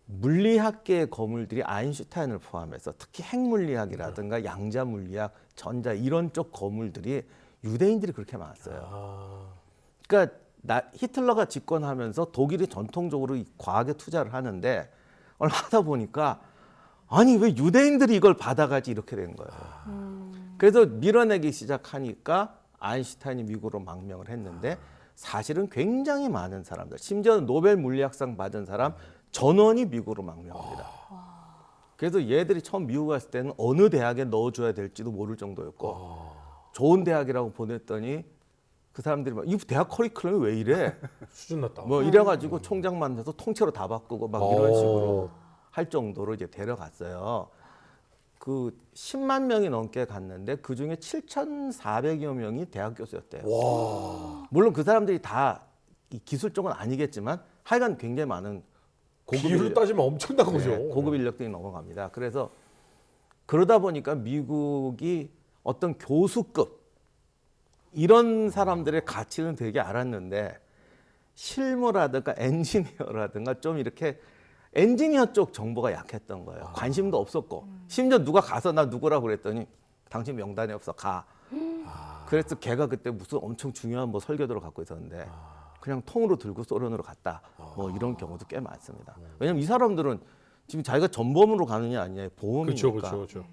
물리학계의 거물들이 아인슈타인을 포함해서 특히 핵물리학이라든가 양자물리학, 전자 이런 쪽 거물들이 유대인들이 그렇게 많았어요. 그러니까 히틀러가 집권하면서 독일이 전통적으로 이 과학에 투자를 하는데 얼마 하다 보니까 아니 왜 유대인들이 이걸 받아가지 이렇게 된 거예요. 그래서 밀어내기 시작하니까 아인슈타인이 미국으로 망명을 했는데 사실은 굉장히 많은 사람들, 심지어는 노벨 물리학상 받은 사람 전원이 미국으로 망명합니다. 그래서 얘들이 처음 미국 갔을 때는 어느 대학에 넣어줘야 될지도 모를 정도였고 좋은 대학이라고 보냈더니 그 사람들이 막 이 대학 커리큘럼이 왜 이래? 수준 낮다. 뭐 이래가지고 총장 만나서 통째로 다 바꾸고 막 이런 식으로 할 정도로 이제 데려갔어요. 그 10만 명이 넘게 갔는데 그 중에 7,400여 명이 대학 교수였대요. 와. 물론 그 사람들이 다 이 기술 쪽은 아니겠지만 하여간 굉장히 많은 고급 비율로 따지면 엄청난 거죠. 네, 고급 인력들이 넘어갑니다. 그래서 그러다 보니까 미국이 어떤 교수급 이런 사람들의 가치는 되게 알았는데 실무라든가 엔지니어라든가 좀 이렇게 엔지니어 쪽 정보가 약했던 거예요. 관심도 없었고 심지어 누가 가서 나 누구라고 그랬더니 당신 명단에 없어 가. 그래서 걔가 그때 무슨 엄청 중요한 뭐 설계도를 갖고 있었는데 그냥 통으로 들고 소련으로 갔다. 뭐 이런 경우도 꽤 많습니다. 왜냐면 이 사람들은 지금 자기가 전범으로 가느냐 아니냐의 보험이니까. 그렇죠.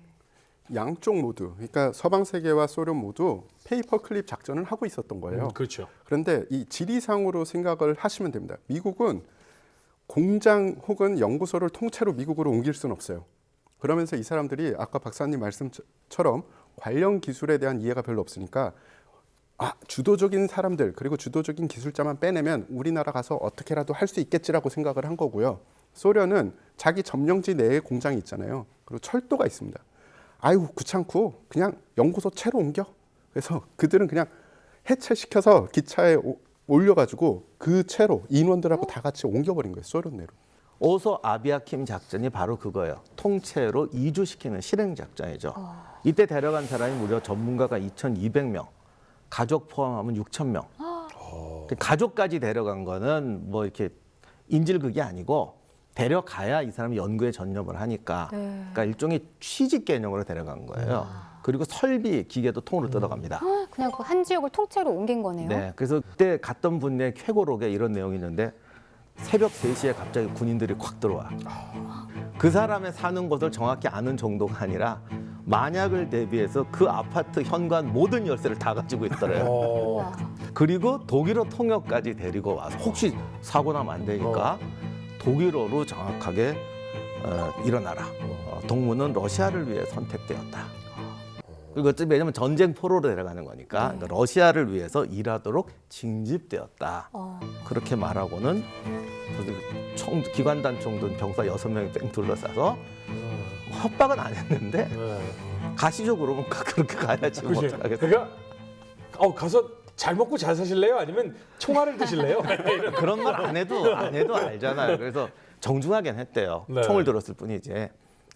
양쪽 모두, 그러니까 서방 세계와 소련 모두 페이퍼 클립 작전을 하고 있었던 거예요. 그렇죠. 그런데 이 지리상으로 생각을 하시면 됩니다. 미국은 공장 혹은 연구소를 통째로 미국으로 옮길 수는 없어요. 그러면서 이 사람들이 아까 박사님 말씀처럼 관련 기술에 대한 이해가 별로 없으니까 주도적인 사람들 그리고 주도적인 기술자만 빼내면 우리나라 가서 어떻게라도 할 수 있겠지라고 생각을 한 거고요. 소련은 자기 점령지 내에 공장이 있잖아요. 그리고 철도가 있습니다. 아이고 귀찮고 그냥 연구소 채로 옮겨. 그래서 그들은 그냥 해체시켜서 기차에 올려가지고 그 채로 인원들하고 다 같이 옮겨버린 거예요. 소련 내로. 오소 아비아킴 작전이 바로 그거예요. 통째로 이주시키는 실행 작전이죠. 이때 데려간 사람이 무려 전문가가 2,200명, 가족 포함하면 6,000명. 가족까지 데려간 거는 뭐 이렇게 인질극이 아니고 데려가야 이 사람이 연구에 전념을 하니까 그러니까 일종의 취직 개념으로 데려간 거예요. 그리고 설비, 기계도 통으로 뜯어갑니다. 그냥 그 한 지역을 통째로 옮긴 거네요. 네, 그래서 그때 갔던 분의 쾌고록에 이런 내용이 있는데 새벽 3시에 갑자기 군인들이 콱 들어와. 그 사람의 사는 곳을 정확히 아는 정도가 아니라 만약을 대비해서 그 아파트 현관 모든 열쇠를 다 가지고 있더래요. 우와. 그리고 독일어 통역까지 데리고 와서 혹시 사고 나면 안 되니까 독일어로 정확하게 일어나라. 동무는 러시아를 위해 선택되었다. 그리고 왜냐하면 전쟁 포로로 데려가는 거니까 그러니까 러시아를 위해서 일하도록 징집되었다. 그렇게 말하고는 기관단총 든 병사 6명이 뺑 둘러싸서 협박은 안 했는데 가시죠 그러면 그렇게 가야지 뭐 그치. 어떡하겠어. 그러니까 가서 잘 먹고 잘 사실래요? 아니면 총알을 드실래요? 그런 말 안 해도 알잖아요. 그래서 정중하게는 했대요. 네. 총을 들었을 뿐이지.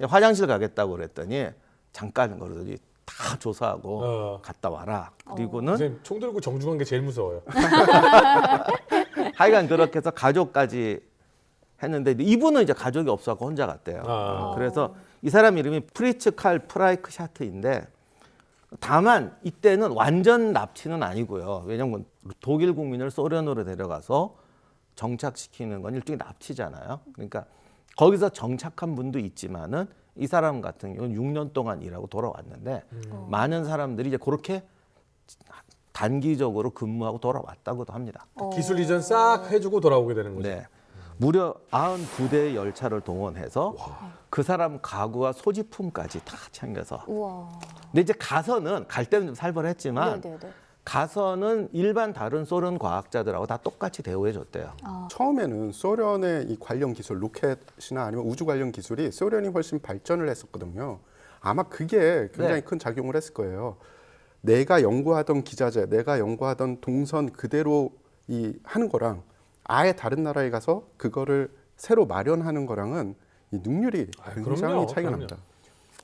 화장실 가겠다고 그랬더니 잠깐 그러더니 다 조사하고 갔다 와라. 그리고는 선생님 총 들고 정중한 게 제일 무서워요. 하여간 그렇게 해서 가족까지 했는데 이분은 이제 가족이 없어서 혼자 갔대요. 그래서 이 사람 이름이 프리츠 칼 프라이크샤트인데 다만 이때는 완전 납치는 아니고요. 왜냐하면 독일 국민을 소련으로 데려가서 정착시키는 건 일종의 납치잖아요. 그러니까 거기서 정착한 분도 있지만은 이 사람 같은 경우는 6년 동안 일하고 돌아왔는데 많은 사람들이 이제 그렇게 단기적으로 근무하고 돌아왔다고도 합니다. 기술 이전 싹 해주고 돌아오게 되는 거죠. 네. 무려 99대의 열차를 동원해서 그 사람 가구와 소지품까지 다 챙겨서. 우와. 근데 이제 가서는 갈 때는 좀 살벌했지만 네네네. 가서는 일반 다른 소련 과학자들하고 다 똑같이 대우해 줬대요. 처음에는 소련의 이 관련 기술, 로켓이나 아니면 우주 관련 기술이 소련이 훨씬 발전을 했었거든요. 아마 그게 굉장히 네. 큰 작용을 했을 거예요. 내가 연구하던 기자재, 내가 연구하던 동선 그대로 하는 거랑 아예 다른 나라에 가서 그거를 새로 마련하는 거랑은 이 능률이 굉장히 그럼요, 차이가 그럼요. 납니다.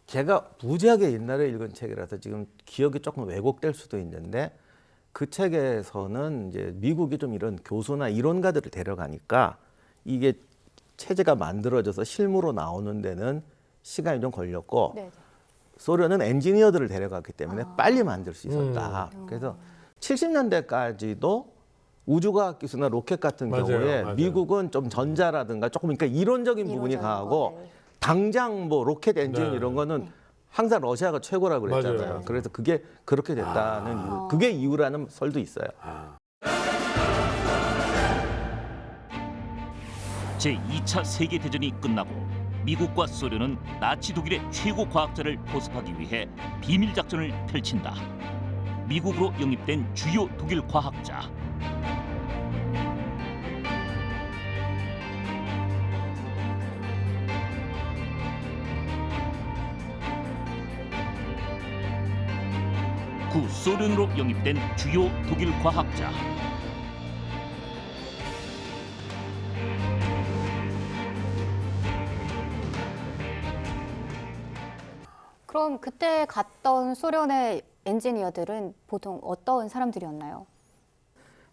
제가 무지하게 옛날에 읽은 책이라서 지금 기억이 조금 왜곡될 수도 있는데 그 책에서는 이제 미국이 좀 이런 교수나 이론가들을 데려가니까 이게 체제가 만들어져서 실무로 나오는 데는 시간이 좀 걸렸고 네. 소련은 엔지니어들을 데려갔기 때문에 빨리 만들 수 있었다. 그래서 70년대까지도 우주과학 기술이나 로켓 같은 맞아요, 경우에 맞아요. 미국은 좀 전자라든가 조금 그러니까 이론적인 부분이 이론적인 강하고 거, 네. 당장 뭐 로켓 엔진 네. 이런 거는 항상 러시아가 최고라고 그랬잖아요. 맞아요. 그래서 그게 그렇게 됐다는 이유, 그게 이유라는 설도 있어요. 제2차 세계대전이 끝나고 미국과 소련은 나치 독일의 최고 과학자를 포섭하기 위해 비밀 작전을 펼친다. 미국으로 영입된 주요 독일 과학자. 구소련으로 영입된 주요 독일 과학자. 그럼 그때 갔던 소련의 엔지니어들은 보통 어떤 사람들이었나요?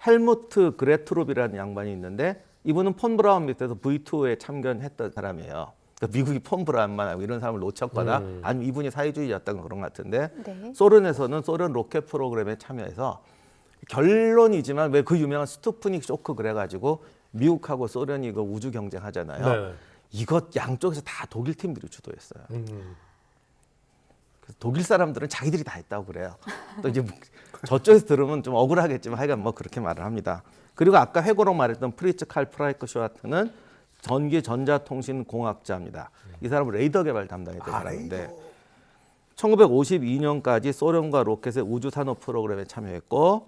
헬무트 그레트롭이라는 양반이 있는데 이분은 폰 브라운 밑에서 V2에 참견했던 사람이에요. 그러니까 미국이 폰 브라운만 하고 이런 사람을 놓쳤거나 아니면 이분이 사회주의였던 그런 것 같은데 네. 소련에서는 소련 로켓 프로그램에 참여해서 결론이지만 왜 그 유명한 스투프닉 쇼크 그래가지고 미국하고 소련이 그 우주 경쟁하잖아요. 네. 이것 양쪽에서 다 독일 팀들이 주도했어요. 그래서 독일 사람들은 자기들이 다 했다고 그래요. 또 이제 저쪽에서 들으면 좀 억울하겠지만 하여간 뭐 그렇게 말을 합니다. 그리고 아까 회고록 말했던 프리츠 칼 프라이크 슈와트는 전기 전자통신 공학자입니다. 이 사람은 레이더 개발 담당했던 사람인데 1952년까지 소련과 로켓의 우주 산업 프로그램에 참여했고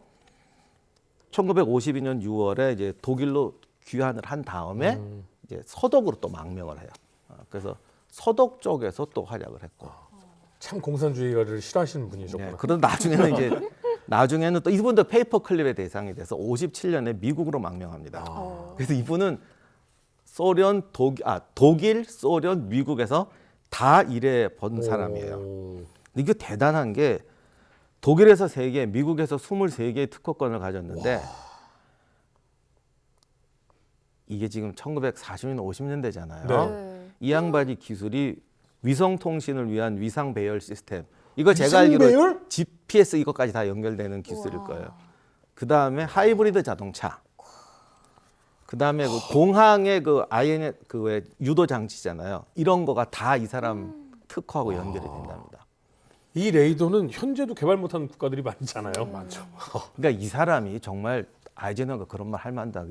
1952년 6월에 이제 독일로 귀환을 한 다음에 이제 서독으로 또 망명을 해요. 그래서 서독 쪽에서 또 활약을 했고. 참 공산주의를 싫어하시는 분이셨구나. 네, 그러다 나중에는 또 이분도 페이퍼 클립의 대상이 돼서 57년에 미국으로 망명합니다. 그래서 이분은 독일, 소련, 미국에서 다 일해 본 사람이에요. 이게 대단한 게 독일에서 3개, 미국에서 23개의 특허권을 가졌는데 이게 지금 1940년, 50년대잖아요. 네. 이 양반이 기술이 위성 통신을 위한 위상 배열 시스템. 이거 제가 위상 알기로 배열? GPS 이것까지 다 연결되는 기술일 거예요. 그 다음에 하이브리드 자동차. 그 다음에 그 공항의 그 IN 그 왜 유도 장치잖아요. 이런 거가 다 이 사람 특허하고 연결이 된답니다. 이 레이더는 현재도 개발 못하는 국가들이 많잖아요. 많죠. 그러니까 이 사람이 정말 아이젠허가 그런 말 할 만하다.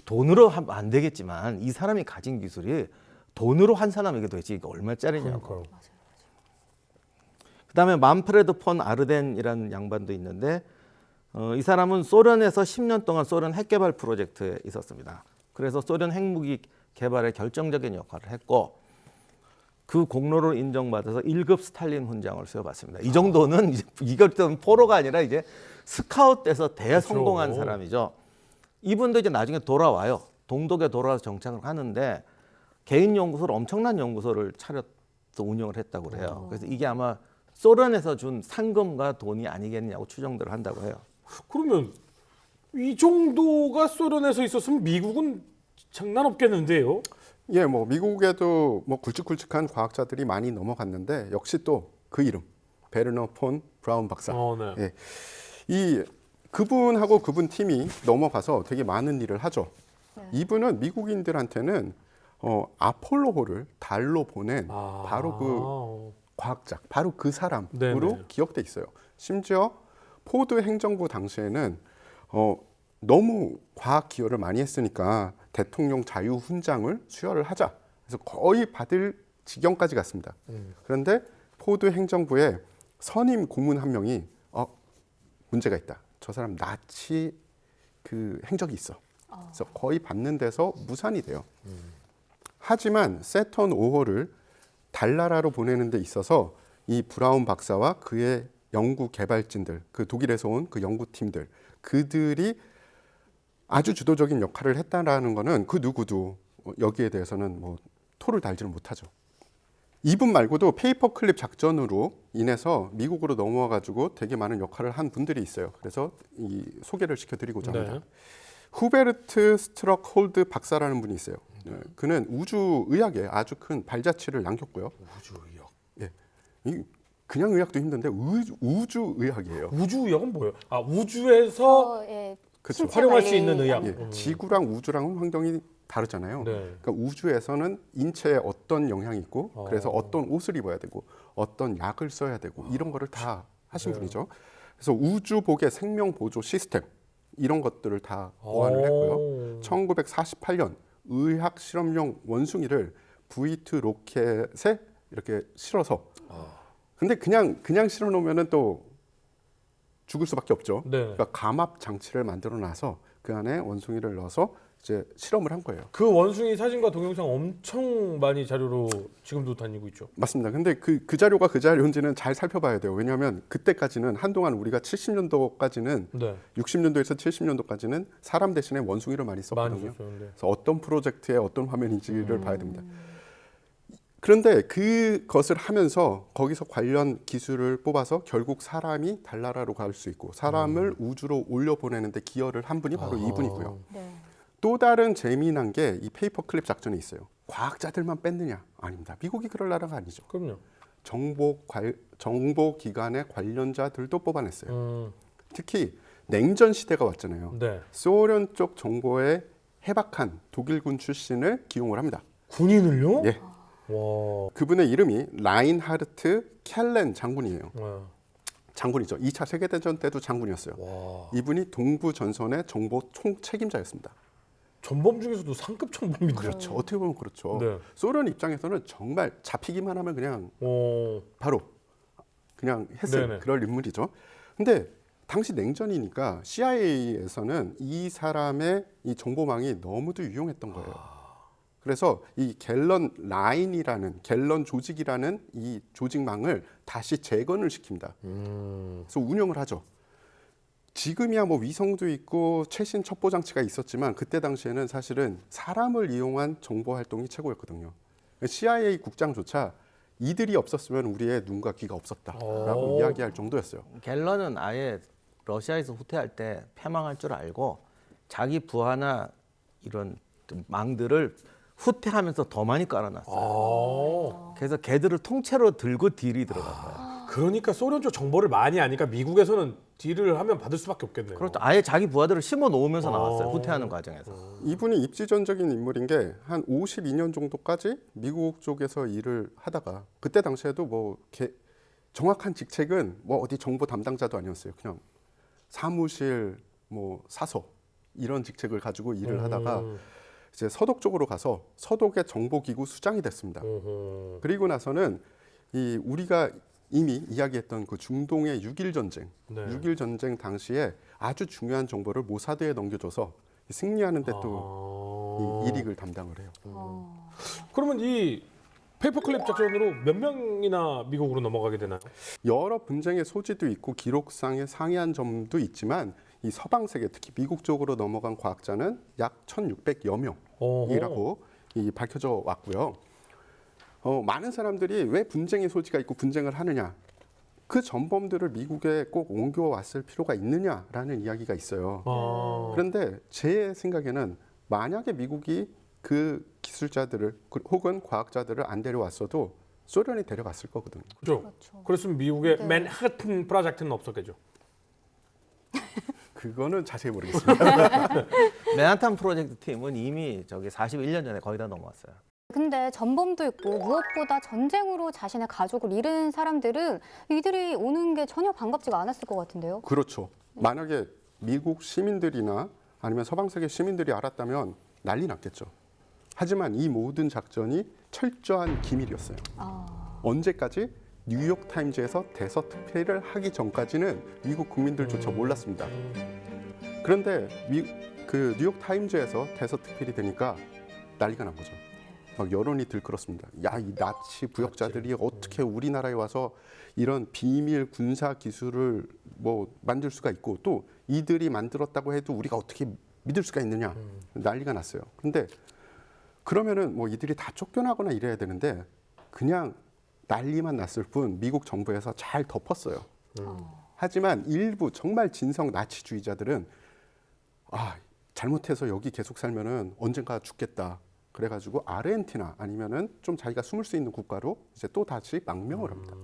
돈으로 하면 안 되겠지만 이 사람이 가진 기술이 돈으로 환산하면 도대체 이게 얼마짜리냐고. 그러니까요. 그다음에 만프레드 폰 아르덴이라는 양반도 있는데 이 사람은 소련에서 10년 동안 소련 핵 개발 프로젝트에 있었습니다. 그래서 소련 핵무기 개발에 결정적인 역할을 했고 그 공로를 인정받아서 1급 스탈린 훈장을 수여받습니다. 이 정도는 이것도 포로가 아니라 이제 스카웃돼서 대성공한 그렇죠. 사람이죠. 이분도 이제 나중에 돌아와요. 동독에 돌아와서 정착을 하는데 개인 연구소를 엄청난 연구소를 차려서 운영을 했다고 그래요. 그래서 이게 아마 소련에서 준 상금과 돈이 아니겠냐고 추정들을 한다고 해요. 그러면 이 정도가 소련에서 있었으면 미국은 장난 없겠는데요. 예, 뭐 미국에도 뭐 굵직굵직한 과학자들이 많이 넘어갔는데 역시 또 그 이름 베르너 폰 브라운 박사. 네. 예, 이 그분하고 그분 팀이 넘어가서 되게 많은 일을 하죠. 이분은 미국인들한테는 아폴로호를 달로 보낸 바로 그 과학자, 바로 그 사람으로 네네. 기억돼 있어요. 심지어 포드 행정부 당시에는 너무 과학 기여를 많이 했으니까 대통령 자유 훈장을 수여를 하자. 그래서 거의 받을 지경까지 갔습니다. 그런데 포드 행정부에 선임 고문 한 명이 문제가 있다. 저 사람 나치 그 행적이 있어. 그래서 거의 받는 데서 무산이 돼요. 하지만 세턴 5호를 달나라로 보내는 데 있어서 이 브라운 박사와 그의 연구 개발진들, 그 독일에서 온 그 연구팀들, 그들이 아주 주도적인 역할을 했다라는 거는 그 누구도 여기에 대해서는 뭐 토를 달지를 못하죠. 이분 말고도 페이퍼 클립 작전으로 인해서 미국으로 넘어와 가지고 되게 많은 역할을 한 분들이 있어요. 그래서 이 소개를 시켜드리고자 합니다. 네. 후베르트 스트럭홀드 박사라는 분이 있어요. 그는 우주의학에 아주 큰 발자취를 남겼고요. 우주의학. 예, 그냥 의학도 힘든데 우주의학이에요. 우주의학은 뭐예요? 우주에서 예, 그렇죠. 신체 활용할 수 관리. 있는 의학. 예, 지구랑 우주랑은 환경이 다르잖아요. 네. 그러니까 우주에서는 인체에 어떤 영향이 있고 그래서 어떤 옷을 입어야 되고 어떤 약을 써야 되고 이런 거를 다 하신 분이죠. 그래서 우주복의 생명 보조 시스템 이런 것들을 다 보완을 했고요. 1948년 의학 실험용 원숭이를 V2 로켓에 이렇게 실어서 근데 그냥 실어 놓으면은 또 죽을 수밖에 없죠. 네. 그러니까 감압 장치를 만들어 놔서 그 안에 원숭이를 넣어서 이제 실험을 한 거예요. 그 원숭이 사진과 동영상 엄청 많이 자료로 지금도 다니고 있죠. 맞습니다. 근데 그 자료가 그 자료인지는 잘 살펴봐야 돼요. 왜냐하면 그때까지는 한동안 우리가 70년도까지는 네. 60년도에서 70년도까지는 사람 대신에 원숭이를 많이 많이 썼거든요. 썼어요. 네. 그래서 어떤 프로젝트의 어떤 화면인지를 봐야 됩니다. 그런데 그것을 하면서 거기서 관련 기술을 뽑아서 결국 사람이 달나라로 갈 수 있고 사람을 우주로 올려보내는데 기여를 한 분이 바로 이분이고요. 네. 또 다른 재미난 게 이 페이퍼 클립 작전이 있어요. 과학자들만 뺐느냐? 아닙니다. 미국이 그럴 나라가 아니죠. 그럼요. 정보기관의 관련자들도 뽑아냈어요. 특히 냉전 시대가 왔잖아요. 네. 소련 쪽 정보에 해박한 독일군 출신을 기용을 합니다. 군인을요? 예. 와. 그분의 이름이 라인하르트 켈렌 장군이에요. 와. 장군이죠. 2차 세계대전 때도 장군이었어요. 와. 이분이 동부 전선의 정보 총책임자였습니다. 전범 중에서도 상급 전범인데. 그렇죠. 어떻게 보면 그렇죠. 네. 소련 입장에서는 정말 잡히기만 하면 그냥 오. 바로 그냥 했을 네네. 그럴 인물이죠. 근데 당시 냉전이니까 CIA에서는 이 사람의 이 정보망이 너무도 유용했던 거예요. 그래서 이 갤런 라인이라는 갤런 조직이라는 이 조직망을 다시 재건을 시킵니다. 그래서 운영을 하죠. 지금이야 뭐 위성도 있고 최신 첩보 장치가 있었지만 그때 당시에는 사실은 사람을 이용한 정보 활동이 최고였거든요. CIA 국장조차 이들이 없었으면 우리의 눈과 귀가 없었다라고 오. 이야기할 정도였어요. 갤런은 아예 러시아에서 후퇴할 때 패망할 줄 알고 자기 부하나 이런 망들을 후퇴하면서 더 많이 깔아놨어요. 그래서 걔들을 통째로 들고 딜이 들어간 거예요. 그러니까 소련 쪽 정보를 많이 아니까 미국에서는 딜을 하면 받을 수밖에 없겠네요. 그렇죠. 아예 자기 부하들을 심어 놓으면서 나왔어요. 후퇴하는 과정에서. 이분이 입지전적인 인물인 게 한 52년 정도까지 미국 쪽에서 일을 하다가 그때 당시에도 뭐 정확한 직책은 뭐 어디 정보 담당자도 아니었어요. 그냥 사무실 뭐 사서 이런 직책을 가지고 일을 하다가 이제 서독 쪽으로 가서 서독의 정보기구 수장이 됐습니다. 그리고 나서는 이 우리가 이미 이야기했던 그 중동의 6.1 전쟁, 네. 6.1 전쟁 당시에 아주 중요한 정보를 모사드에 넘겨줘서 승리하는 데 또 이 일익을 담당을 해요. 그러면 이 페이퍼클립 작전으로 몇 명이나 미국으로 넘어가게 되나요? 여러 분쟁의 소지도 있고 기록상의 상이한 점도 있지만 이 서방 세계 특히 미국 쪽으로 넘어간 과학자는 약 1,600여 명이라고 밝혀져 왔고요. 많은 사람들이 왜 분쟁의 소지가 있고 분쟁을 하느냐, 그 전범들을 미국에 꼭 옮겨왔을 필요가 있느냐라는 이야기가 있어요. 그런데 제 생각에는 만약에 미국이 그 기술자들을 혹은 과학자들을 안 데려왔어도 소련이 데려갔을 거거든요. 그렇죠. 그랬으면 미국의 네. 맨하튼 프로젝트는 없었겠죠. 그거는 자세히 모르겠습니다. 맨하탄 프로젝트 팀은 이미 저기 41년 전에 거의 다 넘어왔어요. 근데 전범도 있고 무엇보다 전쟁으로 자신의 가족을 잃은 사람들은 이들이 오는 게 전혀 반갑지가 않았을 것 같은데요. 그렇죠. 만약에 미국 시민들이나 아니면 서방 세계 시민들이 알았다면 난리 났겠죠. 하지만 이 모든 작전이 철저한 기밀이었어요. 언제까지? 뉴욕 타임즈에서 대서특필을 하기 전까지는 미국 국민들조차 몰랐습니다. 그런데 그 뉴욕 타임즈에서 대서특필이 되니까 난리가 난 거죠. 막 여론이 들끓었습니다. 야, 이 나치 부역자들이 어떻게 우리나라에 와서 이런 비밀 군사 기술을 뭐 만들 수가 있고 또 이들이 만들었다고 해도 우리가 어떻게 믿을 수가 있느냐 난리가 났어요. 근데 그러면은 뭐 이들이 다 쫓겨나거나 이래야 되는데 그냥 난리만 났을 뿐 미국 정부에서 잘 덮었어요. 하지만 일부 정말 진성 나치주의자들은 잘못해서 여기 계속 살면은 언젠가 죽겠다. 그래가지고 아르헨티나 아니면은 좀 자기가 숨을 수 있는 국가로 이제 또 다시 망명을 합니다.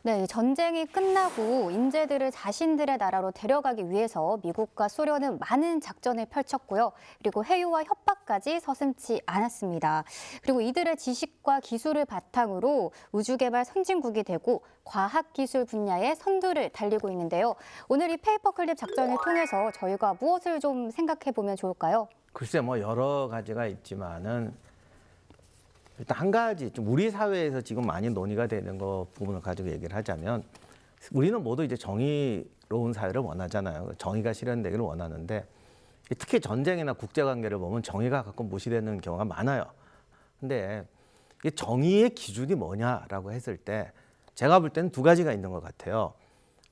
네, 전쟁이 끝나고 인재들을 자신들의 나라로 데려가기 위해서 미국과 소련은 많은 작전을 펼쳤고요. 그리고 회유와 협박까지 서슴지 않았습니다. 그리고 이들의 지식과 기술을 바탕으로 우주개발 선진국이 되고 과학기술 분야의 선두를 달리고 있는데요. 오늘 이 페이퍼클립 작전을 통해서 저희가 무엇을 좀 생각해 보면 좋을까요? 글쎄 뭐 여러 가지가 있지만은 일단 한 가지 좀 우리 사회에서 지금 많이 논의가 되는 거 부분을 가지고 얘기를 하자면 우리는 모두 이제 정의로운 사회를 원하잖아요. 정의가 실현되기를 원하는데 특히 전쟁이나 국제관계를 보면 정의가 가끔 무시되는 경우가 많아요. 근데 이 정의의 기준이 뭐냐라고 했을 때 제가 볼 때는 두 가지가 있는 것 같아요.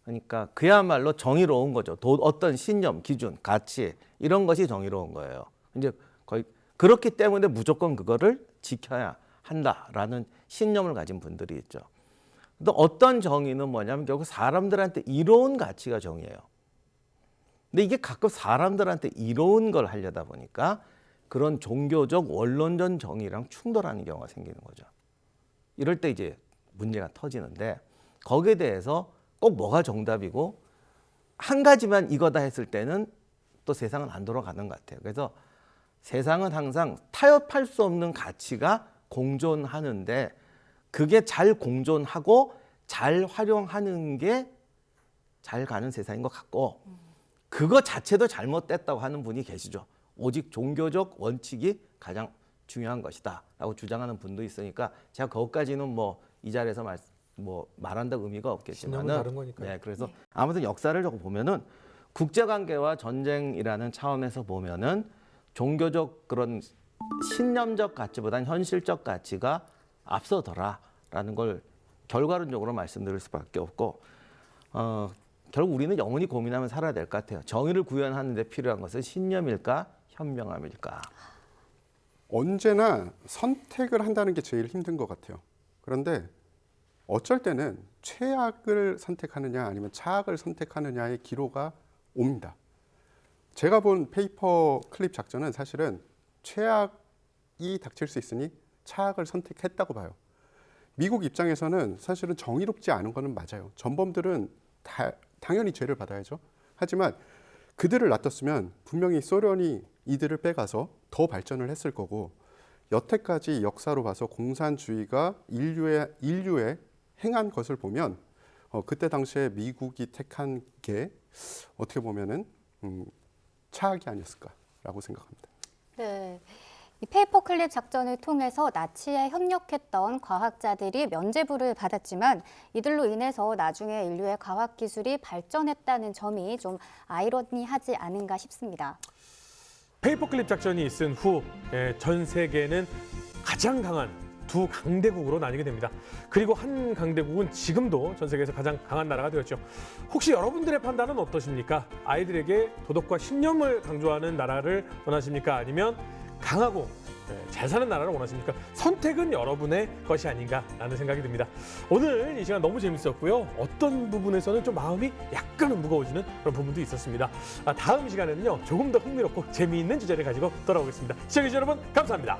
그러니까 그야말로 정의로운 거죠. 어떤 신념, 기준, 가치 이런 것이 정의로운 거예요. 이제 거의 그렇기 때문에 무조건 그거를 지켜야 한다라는 신념을 가진 분들이 있죠. 또 어떤 정의는 뭐냐면 결국 사람들한테 이로운 가치가 정의예요. 근데 이게 가끔 사람들한테 이로운 걸 하려다 보니까 그런 종교적 원론적 정의랑 충돌하는 경우가 생기는 거죠. 이럴 때 이제 문제가 터지는데 거기에 대해서 꼭 뭐가 정답이고 한 가지만 이거다 했을 때는 또 세상은 안 돌아가는 것 같아요. 그래서 세상은 항상 타협할 수 없는 가치가 공존하는데 그게 잘 공존하고 잘 활용하는 게 잘 가는 세상인 것 같고 그거 자체도 잘못됐다고 하는 분이 계시죠. 오직 종교적 원칙이 가장 중요한 것이다 라고 주장하는 분도 있으니까 제가 그것까지는 뭐 이 자리에서 말한다고 의미가 없겠지만 신념은 다른 거니까요. 네, 그래서 아무튼 역사를 조금 보면은 국제관계와 전쟁이라는 차원에서 보면은 종교적 그런 신념적 가치보다는 현실적 가치가 앞서더라라는 걸 결과론적으로 말씀드릴 수밖에 없고 결국 우리는 영원히 고민하면 살아야 될 것 같아요. 정의를 구현하는 데 필요한 것은 신념일까 현명함일까? 언제나 선택을 한다는 게 제일 힘든 것 같아요. 그런데 어쩔 때는 최악을 선택하느냐 아니면 차악을 선택하느냐의 기로가 옵니다. 제가 본 페이퍼 클립 작전은 사실은 최악이 닥칠 수 있으니 차악을 선택했다고 봐요. 미국 입장에서는 사실은 정의롭지 않은 거는 맞아요. 전범들은 당연히 죄를 받아야죠. 하지만 그들을 놔뒀으면 분명히 소련이 이들을 빼가서 더 발전을 했을 거고 여태까지 역사로 봐서 공산주의가 인류에 행한 것을 보면 그때 당시에 미국이 택한 게 어떻게 보면은 차악이 아니었을까라고 생각합니다. 네. 이 페이퍼클립 작전을 통해서 나치에 협력했던 과학자들이 면죄부를 받았지만 이들로 인해서 나중에 인류의 과학기술이 발전했다는 점이 좀 아이러니하지 않은가 싶습니다. 페이퍼클립 작전이 있은 후 전 세계는 가장 강한 두 강대국으로 나뉘게 됩니다. 그리고 한 강대국은 지금도 전 세계에서 가장 강한 나라가 되었죠. 혹시 여러분들의 판단은 어떠십니까? 아이들에게 도덕과 신념을 강조하는 나라를 원하십니까? 아니면 강하고 잘 사는 나라를 원하십니까? 선택은 여러분의 것이 아닌가라는 생각이 듭니다. 오늘 이 시간 너무 재밌었고요. 어떤 부분에서는 좀 마음이 약간은 무거워지는 그런 부분도 있었습니다. 다음 시간에는요. 조금 더 흥미롭고 재미있는 주제를 가지고 돌아오겠습니다. 시청해주신 여러분 감사합니다.